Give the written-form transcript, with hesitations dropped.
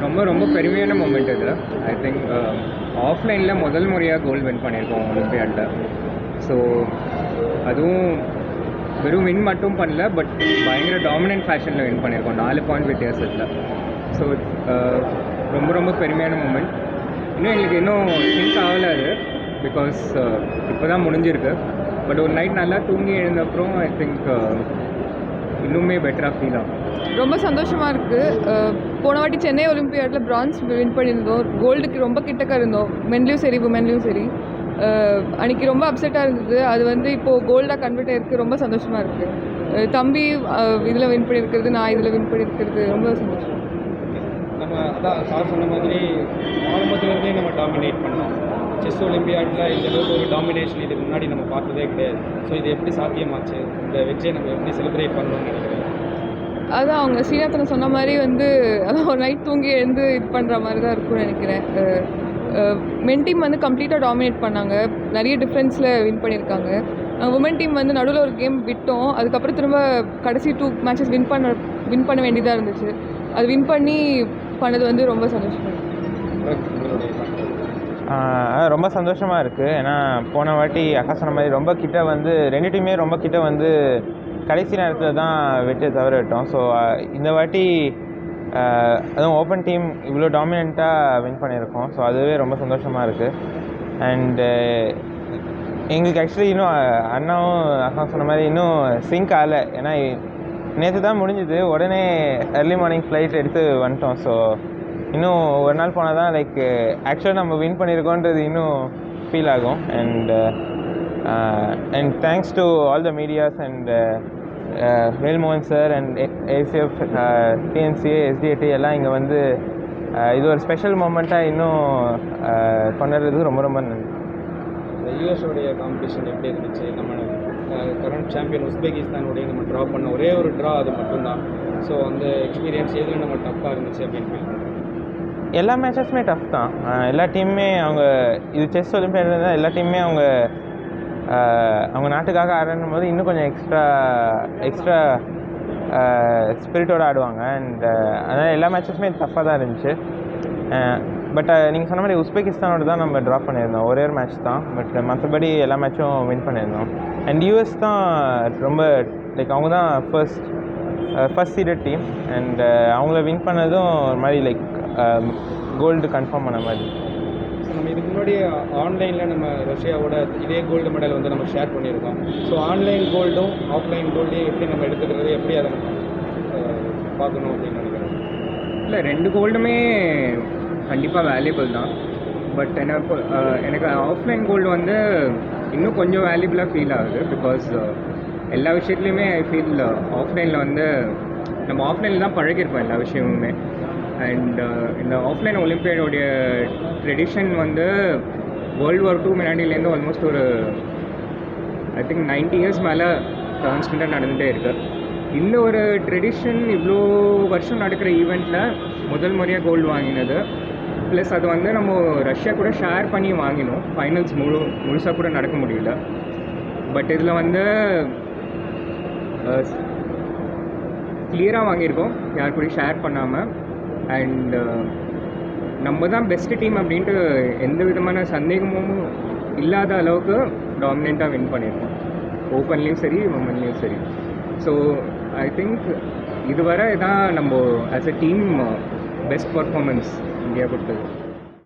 ரொம்ப ரொம்ப பெருமையான மூமெண்ட் இது. ஐ திங்க் ஆஃப்லைனில் முதல் முறையாக கோல்டு வின் பண்ணியிருக்கோம் ஒலிம்பியாடில். ஸோ அதுவும் வெறும் வின் மட்டும் பண்ணல, பட் பயங்கர டாமினன்ட் ஃபேஷனில் வின் பண்ணியிருக்கோம் 4 பாயிண்ட் வித்தியாசத்தில். ஸோ ரொம்ப ரொம்ப பெருமையான மூமெண்ட். இன்னும் எங்களுக்கு இன்னும் சிங்க் ஆகலை அது, பிகாஸ் இப்போ தான் முடிஞ்சிருக்கு. பட் ஒரு நைட் நல்லா தூங்கி எழுந்தப்புறம் ஐ திங்க் இன்னுமே பெட்டராக ஃபீல் ஆகும். ரொம்ப சந்தோஷமாக இருக்குது. போன வாட்டி சென்னை ஒலிம்பியாடில் பிரான்ஸ் வின் பண்ணியிருந்தோம். கோல்டுக்கு ரொம்ப கிட்டக்க இருந்தோம், மென்லேயும் சரி உமென்லேயும் சரி. அன்றைக்கி ரொம்ப அப்செட்டாக இருந்தது. அது வந்து இப்போது கோல்டாக கன்வெர்ட் ஆகிருக்கு. ரொம்ப சந்தோஷமாக இருக்குது. தம்பி இதில் வின் பண்ணியிருக்கிறது, நான் இதில் வின் பண்ணியிருக்கிறது ரொம்ப சந்தோஷம். நம்ம அதான் சார் சொன்ன மாதிரி ஆரம்பத்துலேருந்தே நம்ம டாமினேட் பண்ணோம். செஸ் ஒலிம்பியாடில் இந்த அளவுக்கு ஒரு டாமினேஷன் இதுக்கு முன்னாடி நம்ம பார்த்ததே கிடையாது. ஸோ இது எப்படி சாத்தியமாச்சு? இந்த வெற்றியை நம்ம எப்படி செலிப்ரேட் பண்ணணும்னு நினைக்கிறேன். அதான் அவங்க ஸ்ரீநாதன் சொன்ன மாதிரி வந்து அதான் ஒரு நைட் தூங்கி எழுந்து இது பண்ணுற மாதிரி தான் இருக்கும்னு நினைக்கிறேன். மென் டீம் வந்து கம்ப்ளீட்டாக டாமினேட் பண்ணாங்க, நிறைய டிஃப்ரென்ஸில் வின் பண்ணியிருக்காங்க. உமன் டீம் வந்து நடுவில் ஒரு கேம் விட்டோம், அதுக்கப்புறம் திரும்ப கடைசி 2 மேட்சஸ் வின் பண்ண வேண்டியதாக இருந்துச்சு. அது வின் பண்ணது வந்து ரொம்ப சந்தோஷமாக ரொம்ப சந்தோஷமாக இருக்குது. ஏன்னா போன வாட்டி அக்கா சொன்ன மாதிரி ரொம்ப கிட்ட வந்து 2 டீமே ரொம்ப கிட்ட வந்து கடைசி நேரத்தில் தான் வெற்றி தவற விட்டோம். ஸோ இந்த வாட்டி அதுவும் ஓப்பன் டீம் இவ்வளோ டாமினண்ட்டாக வின் பண்ணியிருக்கோம். ஸோ அதுவே ரொம்ப சந்தோஷமாக இருக்குது. அண்டு எங்களுக்கு ஆக்சுவலி இன்னும் அண்ணாவும் அக்கா சொன்ன மாதிரி இன்னும் சிங்க் ஆகலை. ஏன்னா நேற்று தான் முடிஞ்சுது, உடனே ஏர்லி மார்னிங் ஃப்ளைட் எடுத்து வந்துட்டோம். ஸோ இன்னும் ஒரு நாள் போனால் தான் லைக் ஆக்சுவலாக நம்ம வின் பண்ணியிருக்கோன்றது இன்னும் ஃபீல் ஆகும். And thanks to all the medias and Velmohan sir and ACF, TNCA, SDAT எல்லாம் இங்கே வந்து இது ஒரு ஸ்பெஷல் மூமெண்ட்டாக இன்னும் கொண்டாடுறதுக்கு ரொம்ப ரொம்ப நன்றி. இந்த யூஎஸோடைய காம்படிஷன் எப்படி இருந்துச்சு? நம்ம கரண்ட் சாம்பியன் உஸ்பெகிஸ்தானுடைய நம்ம ட்ரா பண்ண ஒரே ஒரு ட்ரா அது மட்டும்தான். ஸோ அந்த எக்ஸ்பீரியன்ஸ் எதில் நம்ம டஃப்பாக இருந்துச்சு அப்படின்னு ஃபீல் பண்ணுறோம். எல்லா மேட்சஸுமே டஃப் தான். எல்லா டீமுமே அவங்க இது செஸ் ஒலிம்பியாட் தான், எல்லா டீமுமே அவங்க நாட்டுக்காக ஆடணும் போது இன்னும் கொஞ்சம் எக்ஸ்ட்ரா ஸ்பிரிட்டோடு ஆடுவாங்க. அண்ட் அதனால் எல்லா மேட்சஸுமே டஃப்பாக தான் இருந்துச்சு. பட் நீங்கள் சொன்ன மாதிரி உஸ்பெகிஸ்தானோட தான் நம்ம ட்ரா பண்ணியிருந்தோம், ஒரே ஒரு மேட்ச் தான். பட் மற்றபடி எல்லா மேட்சும் வின் பண்ணியிருந்தோம். அண்ட் யூஎஸ் தான் ரொம்ப லைக் அவங்க தான் ஃபர்ஸ்ட் சீடட் டீம். அண்ட் அவங்கள வின் பண்ணதும் ஒரு மாதிரி லைக் கோல்டு கன்ஃபார்ம் பண்ண மாதிரி. ஸோ நம்ம இதுக்கு முன்னாடி ஆன்லைனில் நம்ம ரஷ்யாவோட இதே கோல்டு மெடல் வந்து நம்ம ஷேர் பண்ணியிருக்கோம். ஸோ ஆன்லைன் கோல்டும் ஆஃப்லைன் கோல்டையும் எப்படி நம்ம எடுத்துக்கிறது, எப்படி அதை பார்க்கணும் அப்படின்னு நினைக்கிறேன். இல்லை, 2 கோல்டுமே கண்டிப்பாக வேல்யூபிள் தான். பட் எனக்கு ஆஃப்லைன் கோல்டு வந்து இன்னும் கொஞ்சம் வேல்யூபிளாக ஃபீல் ஆகுது. பிகாஸ் எல்லா விஷயத்துலையுமே ஐ ஃபீல் ஆஃப்லைனில் வந்து நம்ம ஆஃப்லைனில் தான் பழகிருப்போம் எல்லா விஷயமுமே. அண்ட் இந்த ஆஃப்லைன் ஒலிம்பியாடோடைய ட்ரெடிஷன் வந்து வேர்ல்டு வார் 2 முன்னாடியிலேருந்து ஆல்மோஸ்ட் ஒரு ஐ திங்க் 90 இயர்ஸ் மேலே கான்ஸ்டண்ட்டாக நடந்துகிட்டே இருக்குது. இந்த ஒரு ட்ரெடிஷன் இவ்வளோ வருஷம் நடக்கிற ஈவெண்ட்டில் முதல் முறையாக கோல்டு வாங்கினது. ப்ளஸ் அது வந்து நம்ம ரஷ்யா கூட ஷேர் பண்ணி வாங்கினோம். ஃபைனல்ஸ் முழுசாக கூட நடக்க முடியல. பட் இதில் வந்து கிளியராக வாங்கியிருக்கோம், யார் கூட ஷேர் பண்ணாமல். அண்ட் நம்ம தான் பெஸ்ட்டு டீம் அப்படின்ட்டு எந்த விதமான சந்தேகமும் இல்லாத அளவுக்கு டாமினண்ட்டாக வின் பண்ணியிருக்கோம், ஓப்பன்லேயும் சரி உமன்லேயும் சரி. ஸோ ஐ திங்க் இதுவரை தான் நம்ம as a team best performance India கொடுத்தது.